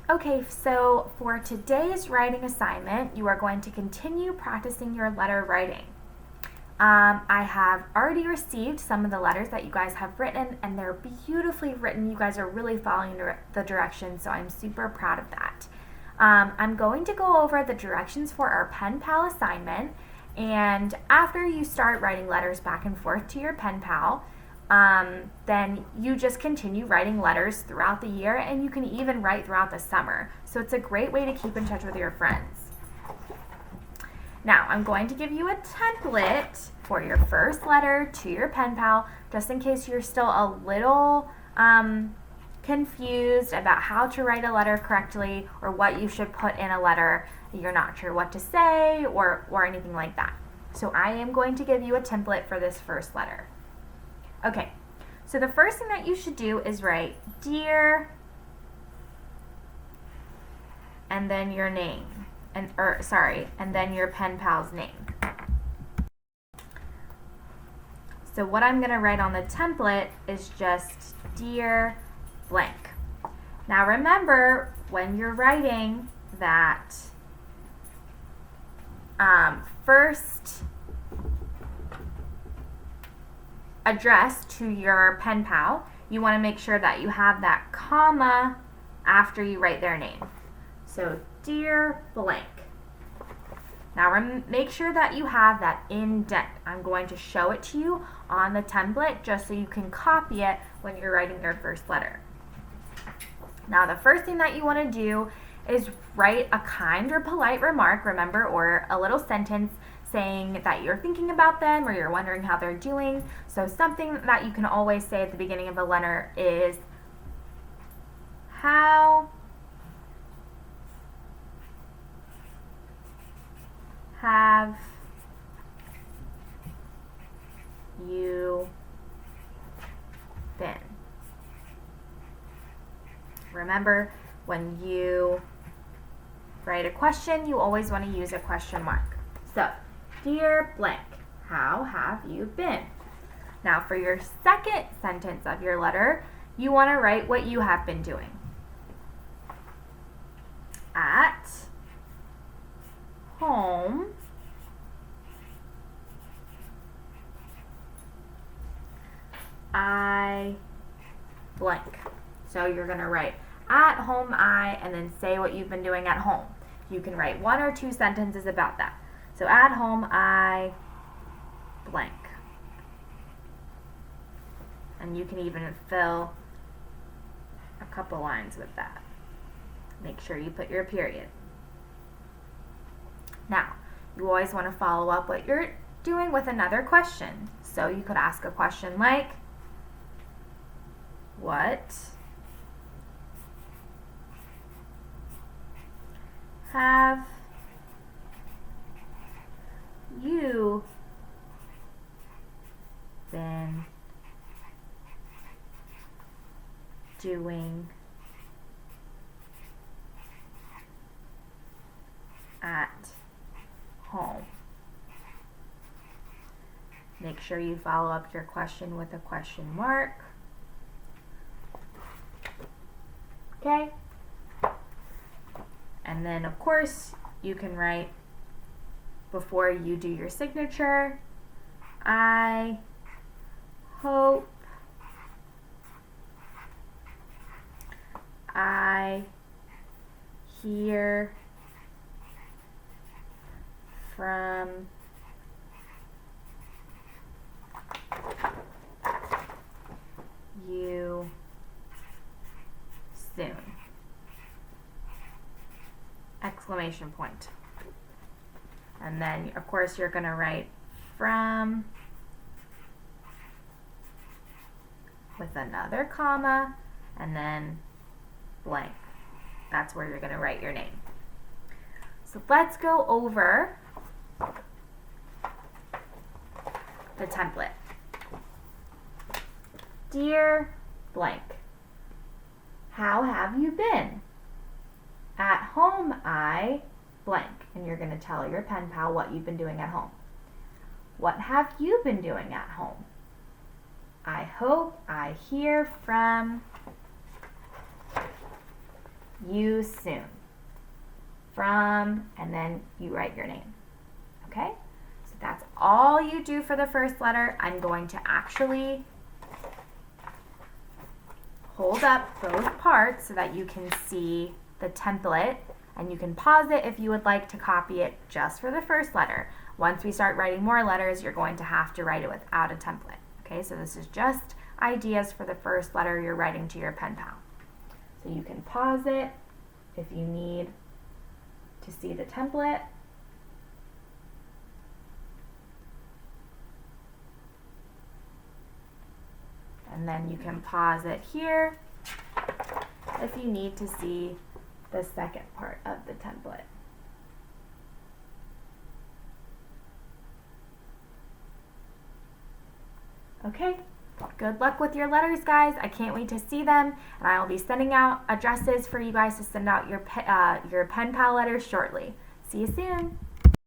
Okay, so for today's writing assignment, you are going to continue practicing your letter writing. I have already received some of the letters that you guys have written, and they're beautifully written. You guys are really following the directions, so I'm super proud of that. I'm going to go over the directions for our pen pal assignment, and after you start writing letters back and forth to your pen pal, then you just continue writing letters throughout the year, and you can even write throughout the summer. So it's a great way to keep in touch with your friends. Now, I'm going to give you a template for your first letter to your pen pal, just in case you're still a little confused about how to write a letter correctly or what you should put in a letter. You're not sure what to say or anything like that. So I am going to give you a template for this first letter. Okay, so the first thing that you should do is write dear and then your name. And then your pen pal's name. So what I'm going to write on the template is just dear blank. Now remember, when you're writing that first address to your pen pal, you want to make sure that you have that comma after you write their name. So dear blank. Now make sure that you have that indent. I'm going to show it to you on the template just so you can copy it when you're writing your first letter. Now the first thing that you want to do is write a kind or polite remark, remember, or a little sentence saying that you're thinking about them or you're wondering how they're doing. So something that you can always say at the beginning of a letter is, how have you been? Remember, when you write a question, you always want to use a question mark. So, dear blank, how have you been? Now, for your second sentence of your letter, you want to write what you have been doing. At home, I blank. So you're going to write at home I and then say what you've been doing at home. You can write 1 or 2 sentences about that. So at home I blank. And you can even fill a couple lines with that. Make sure you put your period. Now, you always want to follow up what you're doing with another question. So you could ask a question like, what have you been doing at home? Make sure you follow up your question with a question mark. Okay? And then, of course, you can write before you do your signature, I hope I hear from you soon. Exclamation point. And then, of course, you're going to write from with another comma and then blank. That's where you're going to write your name. So let's go over the template. Dear blank, how have you been? At home I blank. And you're going to tell your pen pal what you've been doing at home. What have you been doing at home? I hope I hear from you soon. From, and then you write your name. Okay? So that's all you do for the first letter. I'm going to actually hold up both parts so that you can see the template, and you can pause it if you would like to copy it just for the first letter. Once we start writing more letters, you're going to have to write it without a template. Okay, so this is just ideas for the first letter you're writing to your pen pal. So you can pause it if you need to see the template. And then you can pause it here if you need to see the second part of the template. Okay, good luck with your letters, guys. I can't wait to see them, and I'll be sending out addresses for you guys to send out your pen pal letters shortly. See you soon.